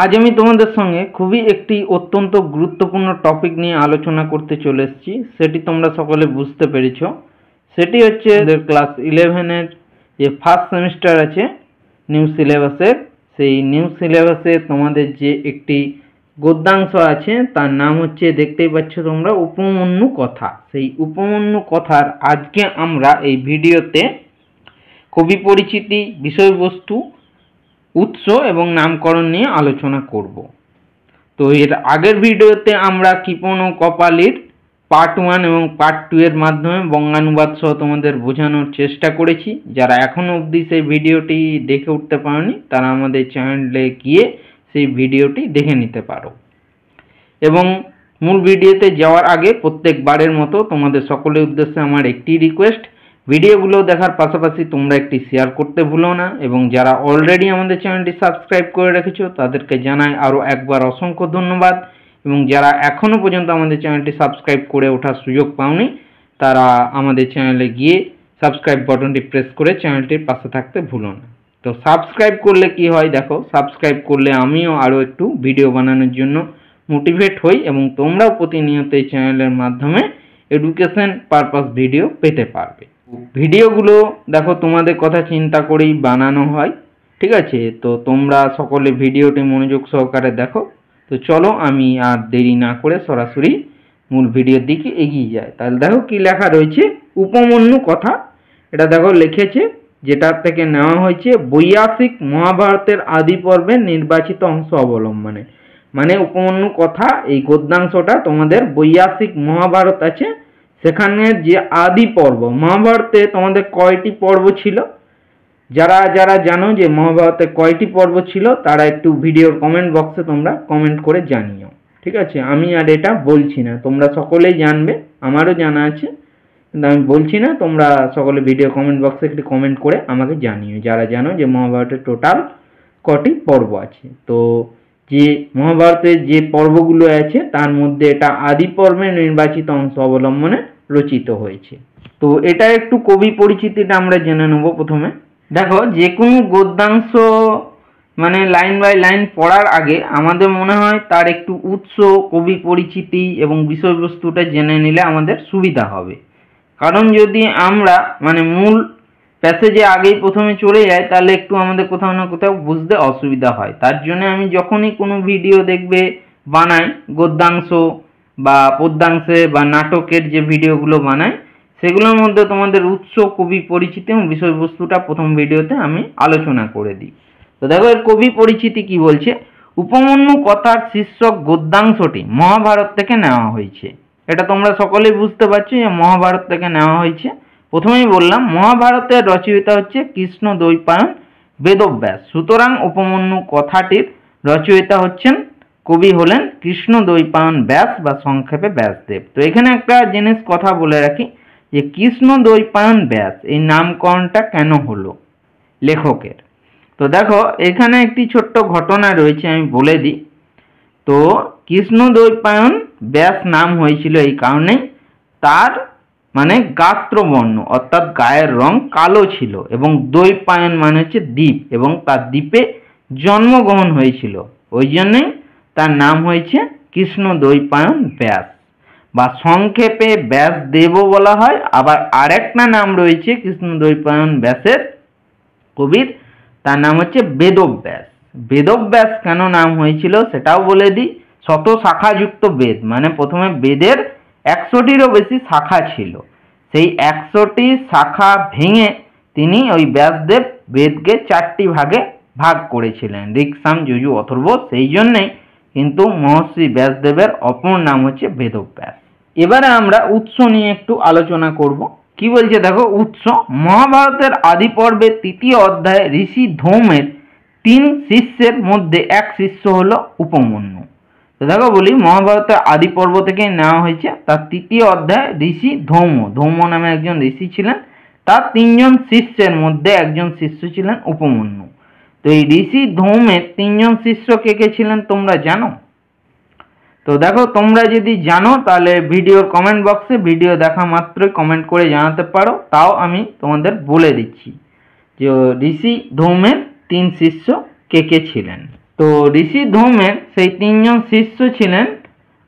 আজ আমি তোমাদের সঙ্গে খুবই একটি অত্যন্ত গুরুত্বপূর্ণ টপিক নিয়ে আলোচনা করতে চলে এসেছি। সেটি তোমরা সকলে বুঝতে পেরেছো। সেটি হচ্ছে ক্লাস 11-এর যে ফার্স্ট সেমিস্টার আছে নিউ সিলেবাসের, সেই নিউ সিলেবাসে তোমাদের যে একটি গদ্যাংশ আছে তার নাম হচ্ছে, দেখতেই পাচ্ছ তোমরা, উপমন্যু কথা। সেই উপমন্যু কথার আজকে আমরা এই ভিডিওতে কবি পরিচিতি, বিষয়বস্তু, উৎস এবং নামকরণ নিয়ে আলোচনা করব। তো এর আগের ভিডিওতে আমরা কৃপণ ও কপালীর পার্ট 1 এবং পার্ট 2 এর মাধ্যমে বঙ্গানুবাদ সহ তোমাদের বোঝানোর চেষ্টা করেছি। যারা এখনো অবধি সেই ভিডিওটি দেখে উঠতে পারোনি তারা আমাদের চ্যানেলে গিয়ে সেই ভিডিওটি দেখে নিতে পারো। এবং মূল ভিডিওতে যাওয়ার আগে প্রত্যেকবারের মতো তোমাদের সকলের উদ্দেশ্যে আমার একটি রিকোয়েস্ট, ভিডিওগুলো দেখার পাশাপাশি তোমরা একটি শেয়ার করতে ভুলো না। এবং যারা অলরেডি আমাদের চ্যানেলটি সাবস্ক্রাইব করে রেখেছো তাদেরকে জানাই আরও একবার অসংখ্য ধন্যবাদ। এবং যারা এখনও পর্যন্ত আমাদের চ্যানেলটি সাবস্ক্রাইব করে ওঠার সুযোগ পাওনি তারা আমাদের চ্যানেলে গিয়ে সাবস্ক্রাইব বাটনটি প্রেস করে চ্যানেলটির পাশে থাকতে ভুলো না। তো সাবস্ক্রাইব করলে কি হয় দেখো, সাবস্ক্রাইব করলে আমিও আরও একটু ভিডিও বানানোর জন্য মোটিভেট হই এবং তোমরাও প্রতিনিয়ত এই চ্যানেলের মাধ্যমে এডুকেশন পারপাস ভিডিও পেতে পারবে। ভিডিওগুলো দেখো তোমাদের কথা চিন্তা করেই বানানো হয়, ঠিক আছে? তো তোমরা সকলে ভিডিওটি মনোযোগ সহকারে দেখো। তো চলো আমি আর দেরি না করে সরাসরি মূল ভিডিওর দিকে এগিয়ে যাই। তাহলে দেখো কি লেখা রয়েছে, উপমন্যু কথা। এটা দেখো লিখেছে, যেটা থেকে নেওয়া হয়েছে বৈয়াসিক মহাভারতের আদি পর্বের নির্বাচিত অংশ অবলম্বনে। মানে উপমন্যু কথা এই গদ্যাংশটা তোমাদের বৈয়াসিক মহাভারত আছে সেখানে যে আদি পর্ব, মহাভারতে তোমাদের কয়টি পর্ব ছিল, যারা যারা জানো যে মহাভারতে কয়টি পর্ব ছিল তারা একটু ভিডিওর কমেন্ট বক্সে তোমরা কমেন্ট করে জানিও, ঠিক আছে? আমি আর এটা বলছি না, তোমরা সকলেই জানবে, আমারও জানা আছে, কিন্তু আমি বলছি না। তোমরা সকলে ভিডিও কমেন্ট বক্সে একটি কমেন্ট করে আমাকে জানিও যারা জানো যে মহাভারতের টোটাল কটি পর্ব আছে। তো যে মহাভারতের যে পর্বগুলো আছে তার মধ্যে এটা আদি পর্বের নির্বাচিত অংশ অবলম্বনে রচিত হয়েছে। তো এটা একটু কবি পরিচিতিটা আমরা জেনে নেব প্রথমে। দেখো, যে কোনো গদ্যাংশ মানে লাইন বাই লাইন পড়ার আগে আমাদের মনে হয় তার একটু উৎস, কবি পরিচিতি এবং বিষয়বস্তুটা জেনে নিলে আমাদের সুবিধা হবে। কারণ যদি আমরা মানে মূল প্যাসেজে আগেই প্রথমে চলে যাই তাহলে একটু আমাদের কোথাও না কোথাও বুঝতে অসুবিধা হয়। তার জন্য আমি যখনই কোনো ভিডিও দেখবে বানাই, গদ্যাংশ বা পদ্যাংশে বা নাটকের যে ভিডিওগুলো বানাই সেগুলোর মধ্যে তোমাদের উৎস, কবি পরিচিতি এবং বিষয়বস্তুটা প্রথম ভিডিওতে আমি আলোচনা করে দিই। তো দেখো এর কবি পরিচিতি কি বলছে, উপমন্যু কথার শীর্ষক গদ্যাংশটি মহাভারত থেকে নেওয়া হয়েছে। এটা তোমরা সকলেই বুঝতে পারছো যে মহাভারত থেকে নেওয়া হয়েছে। প্রথমেই বললাম মহাভারতের রচয়িতা হচ্ছে কৃষ্ণ দ্বৈপায়ন বেদব্যাস, সুতরাং উপমন্যু কথাটির রচয়িতা হচ্ছেন, কবি হলেন কৃষ্ণ দ্বৈপায়ন ব্যাস বা সংক্ষেপে ব্যাসদেব। তো এখানে একটা জিনিস কথা বলে রাখি যে কৃষ্ণ দ্বৈপায়ন ব্যাস এই নামকরণটা কেন হলো লেখকের। তো দেখো এখানে একটি ছোট্ট ঘটনা রয়েছে, আমি বলে দিই। তো কৃষ্ণ দ্বৈপায়ন ব্যাস নাম হয়েছিল এই কারণে তার মানে গাত্রবর্ণ অর্থাৎ গায়ের রং কালো ছিল এবং দ্বৈপায়ন মানে হচ্ছে দ্বীপ, এবং তার দ্বীপে জন্মগ্রহণ হয়েছিল, ওই জন্যই তার নাম হয়েছে কৃষ্ণ দ্বৈপায়ন ব্যাস বা সংক্ষেপে ব্যাসদেবও বলা হয়। আবার আরেকটা নাম রয়েছে কৃষ্ণ দ্বৈপায়ন ব্যাসের কবির, তার নাম হচ্ছে বেদব্যাস। বেদব্যাস কেন নাম হয়েছিল সেটাও বলে দিই। শত শাখাযুক্ত বেদ, মানে প্রথমে বেদের 100টিরও বেশি শাখা ছিল, সেই 100টি শাখা ভেঙে তিনি ওই ব্যাসদেব বেদকে 4টি ভাগে ভাগ করেছিলেন, ঋক, সাম, যজু, অথর্ব। সেই জন্যেই কিন্তু মহর্ষি ব্যাসদেবের অপর নাম হচ্ছে বেদব্যাস। এবারে আমরা উৎস নিয়ে একটু আলোচনা করব। কি বলছে দেখো, উৎস মহাভারতের আদি পর্বের 3য় অধ্যায়ে ঋষি ধৌমের 3 শিষ্যের মধ্যে এক শিষ্য হলো উপমন্যু। তো দেখো বলি, মহাভারতের আদি পর্ব থেকে নেওয়া হয়েছে, তার 3য় অধ্যায়ে ঋষি ধৌম নামে একজন ঋষি ছিলেন, তার 3 জন শিষ্যের মধ্যে একজন শিষ্য ছিলেন উপমন্যু। তো এই ঋষি ধৌমের 3 জন শিষ্য কে কে ছিলেন তোমরা জানো? তো দেখো তোমরা যদি জানো তাহলে ভিডিওর কমেন্ট বক্সে ভিডিও দেখা মাত্রই কমেন্ট করে জানাতে পারো, তাও আমি তোমাদের বলে দিচ্ছি যে ঋষি ধৌমের 3 শিষ্য কে কে ছিলেন। তো ঋষি ধৌমের সেই তিনজন শিষ্য ছিলেন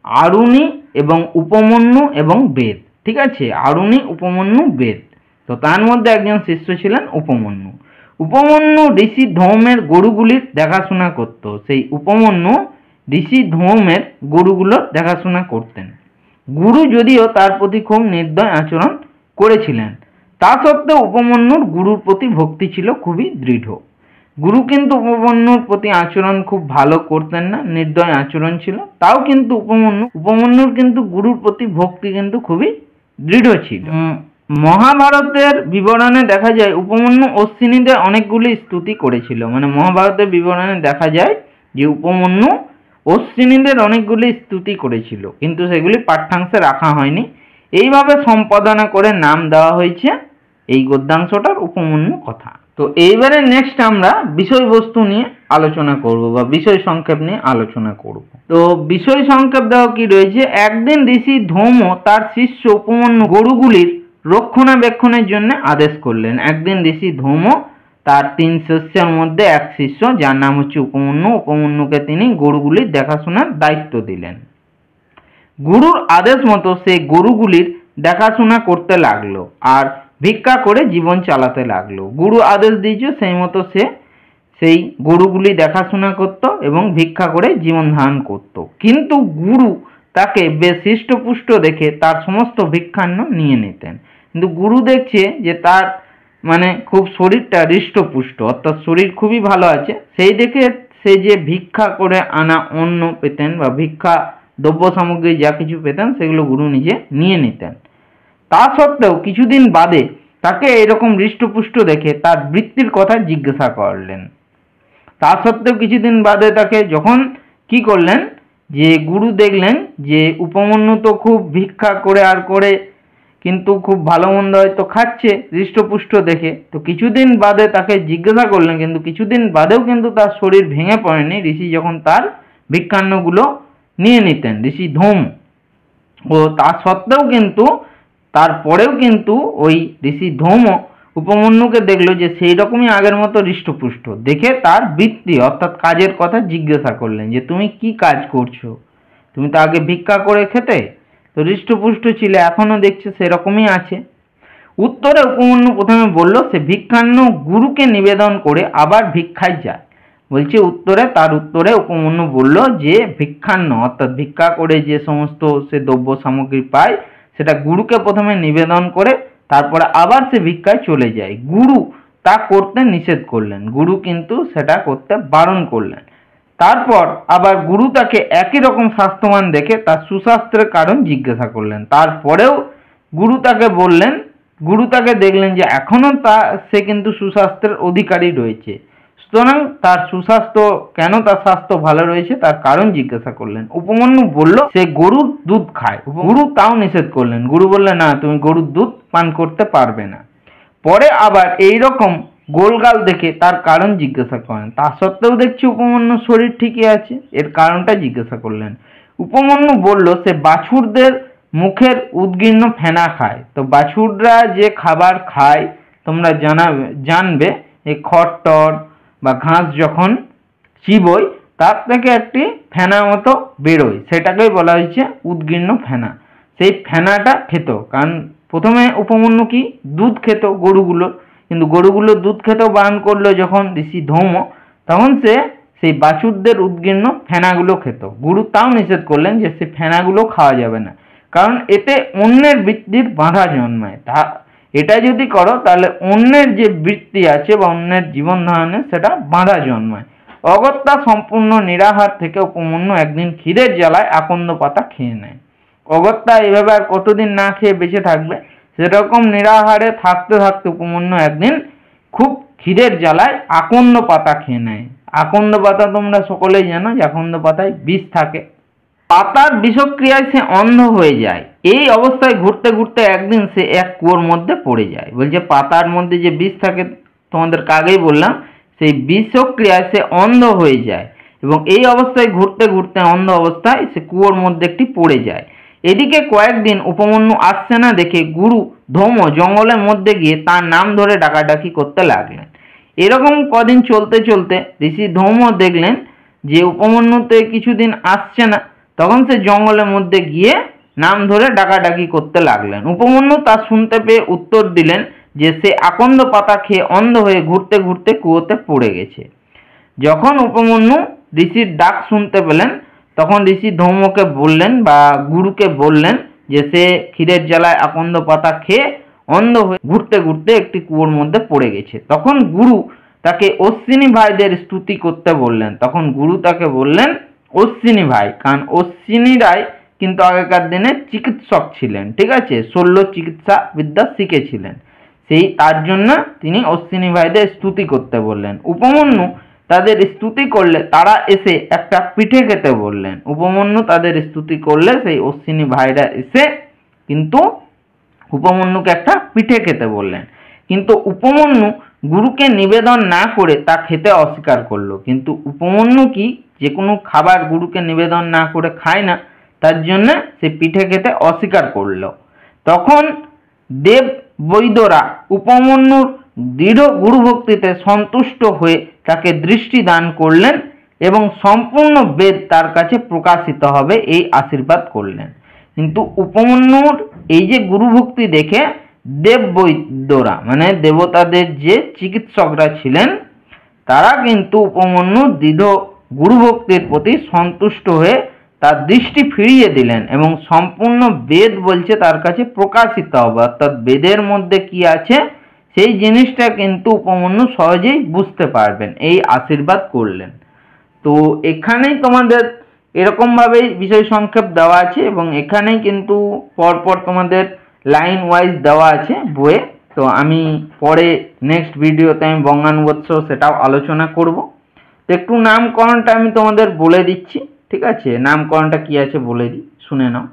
আরুণি এবং উপমন্যু এবং বেদ। ঠিক আছে, আরুণি, উপমন্যু, বেদ। তো তার মধ্যে একজন শিষ্য ছিলেন উপমন্যু। উপমন্যু ঋষি ধৌমের গরুগুলির দেখাশোনা করত। সেই উপমন্যু ঋষি ধৌমের গরুগুলোর দেখাশোনা করতেন। গুরু যদিও তার প্রতি খুব নির্দয় আচরণ করেছিলেন, তা সত্ত্বেও উপমন্যুর গুরুর প্রতি ভক্তি ছিল খুবই দৃঢ়। গুরু কিন্তু উপমন্যুর প্রতি আচরণ খুব ভালো করতেন না, নির্দয় আচরণ ছিল। তাও কিন্তু উপমন্যুর কিন্তু গুরুর প্রতি ভক্তি কিন্তু খুবই দৃঢ় ছিল। মহাভারতের বিবরণে দেখা যায় উপমন্যু অশ্বিনীদের অনেকগুলি স্তুতি করেছিল। মানে মহাভারতের বিবরণে দেখা যায় যে উপমন্যু অশ্বিনীদের অনেকগুলি স্তুতি করেছিল, কিন্তু সেগুলি পাঠ্যাংশে রাখা হয়নি। এইভাবে সম্পাদনা করে নাম দেওয়া হয়েছে এই গদ্যাংশটার উপমন্যু কথা। তো এইবারে নেক্সট আমরা বিষয়বস্তু নিয়ে আলোচনা করব বা বিষয় সংক্ষেপ নিয়ে আলোচনা করব। তো বিষয় সংক্ষেপ দেওয়া কি রয়েছে, একদিন ঋষি ধৌম তার শিষ্য উপমন্যু গরুগুলির রক্ষণাবেক্ষণের জন্য আদেশ করলেন। একদিন ঋষি ধৌম তার 3 শিষ্যের মধ্যে এক শিষ্য, যার নাম হচ্ছে উপমন্যুকে তিনি গরুগুলির দেখাশোনার দায়িত্ব দিলেন। গুরুর আদেশ মতো সে গরুগুলির দেখাশোনা করতে লাগলো আর ভিক্ষা করে জীবন চালাতে লাগলো। গুরু আদেশ দিয়েছে সেই মতো সে সেই গরুগুলি দেখাশোনা করত এবং ভিক্ষা করে জীবন ধারণ করত। কিন্তু গুরু তাকে বেশ হৃষ্টপুষ্ট দেখে তার সমস্ত ভিক্ষান্ন নিয়ে নিতেন। কিন্তু গুরু দেখছে যে তার মানে খুব শরীরটা হৃষ্টপুষ্ট, অর্থাৎ শরীর খুবই ভালো আছে, সেই দেখে সে যে ভিক্ষা করে আনা অন্ন পেতেন বা ভিক্ষা দ্রব্য সামগ্রী যা কিছু পেতেন সেগুলো গুরু নিজে নিয়ে নিতেন। তা সত্ত্বেও কিছুদিন বাদে তাকে এরকম হৃষ্টপুষ্ট দেখে তার বৃত্তির কথা জিজ্ঞাসা করলেন। তা সত্ত্বেও কিছুদিন বাদে তাকে যখন কি করলেন, যে গুরু দেখলেন যে উপমন্যু তো খুব ভিক্ষা করে আর করে কিন্তু খুব ভালো মন্দ হয়তো খাচ্ছে হৃষ্টপুষ্ট দেখে, তো কিছুদিন বাদে তাকে জিজ্ঞাসা করলেন, কিন্তু কিছুদিন বাদেও কিন্তু তার শরীর ভেঙে পড়েনি ঋষি যখন তার ভিক্ষান্নগুলো নিয়ে নিতেন ঋষি ধৌম। ও তা সত্ত্বেও কিন্তু তারপরেও কিন্তু ওই ঋষি ধৌম উপমন্যুকে দেখলো যে সেই রকমই আগের মতো হৃষ্টপুষ্ট দেখে তার বৃত্তি অর্থাৎ কাজের কথা জিজ্ঞাসা করলেন যে তুমি কি কাজ করছো, তুমি তো আগে ভিক্ষা করে খেতে, তো হৃষ্টপুষ্ট ছিলে, এখনো দেখছো সেরকমই আছে। উত্তরে উপমন্যু প্রথমে বলল সে ভিক্ষান্ন গুরুকে নিবেদন করে আবার ভিক্ষায় যায়। বলছে তার উত্তরে উপমন্যু বলল যে ভিক্ষান্ন অর্থাৎ ভিক্ষা করে যে সমস্ত সে দ্রব্য সামগ্রী পায় সেটা গুরুকে প্রথমে নিবেদন করে তারপরে আবার সে ভিক্ষায় চলে যায়। গুরু তা করতে নিষেধ করলেন, গুরু কিন্তু সেটা করতে বারণ করলেন। তারপর আবার গুরু তাকে একই রকম স্বাস্থ্যবান দেখে তার সুস্বাস্থ্যের কারণ জিজ্ঞাসা করলেন। তারপরেও গুরু তাকে দেখলেন যে এখনো সে কিন্তু সুস্বাস্থ্যের অধিকারী রয়েছে, সুতরাং তার সুস্বাস্থ্য কেন, তার স্বাস্থ্য ভালো রয়েছে তার কারণ জিজ্ঞাসা করলেন। উপমন্যু বলল সে গরুর দুধ খায়। গুরু তাও নিষেধ করলেন, গুরু বললেন না, তুমি গরুর দুধ পান করতে পারবে না। পরে আবার এইরকম গোলগাল দেখে তার কারণ জিজ্ঞাসা করেন। তা সত্ত্বেও দেখছি উপমন্যুর শরীর ঠিকই আছে, এর কারণটা জিজ্ঞাসা করলেন। উপমন্যু বলল সে বাছুরদের মুখের উদ্গীর্ণ ফেনা খায়। তো বাছুররা যে খাবার খায় তোমরা জানবে, এই খড় বা ঘাস যখন চিবোয় তার থেকে একটি ফেনা মতো বেরোয়, সেটাকেই বলা হয়েছে উদ্গীর্ণ ফেনা। সেই ফেনাটা খেত, কারণ প্রথমে উপমন্যু কি দুধ খেত গরুগুলো, কিন্তু গরুগুলো দুধ খেতেও বারণ করলো যখন ঋষি ধৌম, তখন সে সেই বাছুরদের উদ্গীর্ণ ফেনাগুলো খেত। গুরু তাও নিষেধ করলেন যে সে ফেনাগুলো খাওয়া যাবে না, কারণ এতে অন্যের বৃত্তির বাধা জন্মায়। এটা যদি করো তাহলে অন্যের যে বৃত্তি আছে বা অন্যের জীবন ধারণে সেটা বাধা জন্মায়। অগত্যা সম্পূর্ণ নিরাহার থেকে উপমন্যু একদিন খিদের জ্বালায় আকন্দ পাতা খেয়ে নেয়। অগত্যা এভাবে আর কতদিন না খেয়ে বেঁচে থাকবে, সেরকম নিরাহারে থাকতে থাকতে উপমন্যু একদিন খুব খিদের জ্বালায় আকন্দ পাতা খেয়ে নেয়। আকন্দ পাতা তোমরা সকলেই জানো যে আকন্দ পাতায় বিষ থাকে। পাতার বিষক্রিয়ায় সে অন্ধ হয়ে যায়। এই অবস্থায় ঘুরতে ঘুরতে একদিন সে এক কুয়োর মধ্যে পড়ে যায়। বলছে পাতার মধ্যে যে বিষ থাকে তোমাদেরকে আগেই বললাম, সেই বিষক্রিয়ায় সে অন্ধ হয়ে যায় এবং এই অবস্থায় ঘুরতে ঘুরতে অন্ধ অবস্থায় সে কুয়োর মধ্যে একটি পড়ে যায়। এদিকে কয়েকদিন উপমন্যু আসছে না দেখে গুরু ধৌম জঙ্গলের মধ্যে গিয়ে তার নাম ধরে ডাকাডাকি করতে লাগলেন। এরকম কদিন চলতে চলতে ঋষি ধৌম দেখলেন যে উপমন্যুতে কিছুদিন আসছে না, তখন সে জঙ্গলের মধ্যে গিয়ে নাম ধরে ডাকাডাকি করতে লাগলেন। উপমন্যু তা শুনতে পেয়ে উত্তর দিলেন যে সে আকন্দ পাতা খেয়ে অন্ধ হয়ে ঘুরতে ঘুরতে কুয়োতে পড়ে গেছে। যখন উপমন্যু ঋষির ডাক শুনতে পেলেন, তখন ঋষি ধৌমকে বললেন বা গুরুকে বললেন যে সে ক্ষীরের জ্বালায় আকন্দ পাতা খেয়ে অন্ধ হয়ে ঘুরতে ঘুরতে একটি কুয়োর মধ্যে পড়ে গেছে। তখন গুরু তাকে অশ্বিনী ভাইদের স্তুতি করতে বললেন। তখন গুরু তাকে বললেন অশ্বিনী ভাই, কারণ অশ্বিনীরাই কিন্তু আগেকার দিনে চিকিৎসক ছিলেন, ঠিক আছে, শল্য চিকিৎসা বিদ্যা শিখেছিলেন, তার জন্য তিনি অশ্বিনী ভাইদের স্তুতি করতে বললেন। উপমন্যু তাদের স্তুতি করলে তারা এসে একটা পিঠে খেতে বললেন। উপমন্যু তাদের স্তুতি করলে সেই অশ্বিনী ভাইরা এসে কিন্তু উপমন্যুকে একটা পিঠে খেতে বললেন। কিন্তু উপমন্যু গুরুকে নিবেদন না করে তা খেতে অস্বীকার করলো। কিন্তু উপমন্যু কি যে কোনো খাবার গুরুকে নিবেদন না করে খায় না, তার জন্য সে পিঠে খেতে অস্বীকার করলো। তখন দেব বৈদ্যরা উপমন্যুর দৃঢ় গুরুভক্তিতে সন্তুষ্ট হয়ে তাকে দৃষ্টি দান করলেন এবং সম্পূর্ণ বেদ তার কাছে প্রকাশিত হবে এই আশীর্বাদ করলেন। কিন্তু উপমন্যুর এই যে গুরুভক্তি দেখে দেব বৈদ্যরা মানে দেবতাদের যে চিকিৎসকরা ছিলেন, তারা কিন্তু উপমন্যুর দৃঢ় গুরুভক্তির প্রতি সন্তুষ্ট হয়ে তার দৃষ্টি ফিরিয়ে দিলেন এবং সম্পূর্ণ বেদ বলছে তার কাছে প্রকাশিত হবে, অর্থাৎ বেদের মধ্যে কি আছে সেই জিনিসটা কিন্তু উপমন্যু সহজেই বুঝতে পারবেন, এই আশীর্বাদ করলেন। তো এখানেই তোমাদের এরকম ভাবেই বিষয় সংক্ষেপ দেওয়া আছে এবং এখানেই কিন্তু পরপর তোমাদের লাইন ওয়াইজ দেওয়া আছে বইয়ে। তো আমি পরে নেক্সট ভিডিওতে আমি বঙ্গানুবৎস সেটাও আলোচনা করব। তো একটু নামকরণটা আমি তোমাদের বলে দিচ্ছি, ঠিক আছে, নামকরণটা কি আছে বলে দিই, শুনে নাও।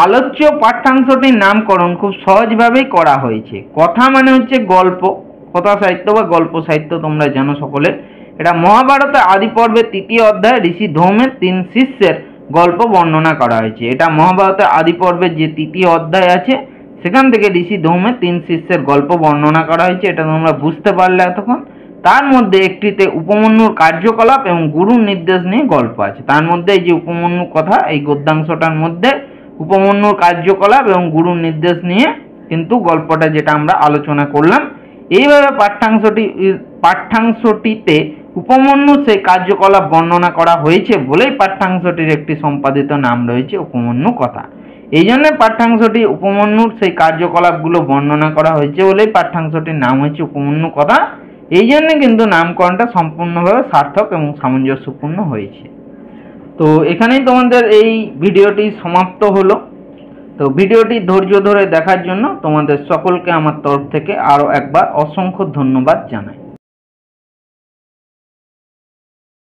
আলোচ্য পাঠ্যাংশটির নামকরণ খুব সহজভাবেই করা হয়েছে। কথা মানে হচ্ছে গল্প, কথা সাহিত্য বা গল্প সাহিত্য, তোমরা জানো সকলে। এটা মহাভারতের আদি পর্বের 3য় অধ্যায়ে ঋষি ধৌমের 3 শিষ্যের গল্প বর্ণনা করা হয়েছে। এটা মহাভারতের আদি পর্বের যে 3য় অধ্যায় আছে সেখান থেকে ঋষি ধৌমের 3 শিষ্যের গল্প বর্ণনা করা হয়েছে, এটা তোমরা বুঝতে পারলে এতক্ষণ। তার মধ্যে একটিতে উপমন্যুর কার্যকলাপ এবং গুরুর নির্দেশ নিয়ে গল্প আছে। তার মধ্যে এই যে উপমন্যুর কথা, এই গদ্যাংশটার মধ্যে উপমন্যুর কার্যকলাপ এবং গুরুর নির্দেশ নিয়ে কিন্তু গল্পটা যেটা আমরা আলোচনা করলাম। এইভাবে পাঠ্যাংশটিতে উপমন্যু সেই কার্যকলাপ বর্ণনা করা হয়েছে বলেই পাঠ্যাংশটির একটি সম্পাদিত নাম রয়েছে উপমন্যু কথা। এই জন্য পাঠ্যাংশটি উপমন্যুর সেই কার্যকলাপগুলো বর্ণনা করা হয়েছে বলেই পাঠ্যাংশটির নাম হয়েছে উপমন্যু কথা। এই জন্য কিন্তু নামকরণটা সম্পূর্ণভাবে সার্থক এবং সামঞ্জস্যপূর্ণ হয়েছে। তো এখানেই তোমাদের এই ভিডিওটি সমাপ্ত হলো। তো ভিডিওটি ধৈর্য ধরে দেখার জন্য তোমাদের সকলকে আমার তরফ থেকে আরও একবার অসংখ্য ধন্যবাদ জানাই।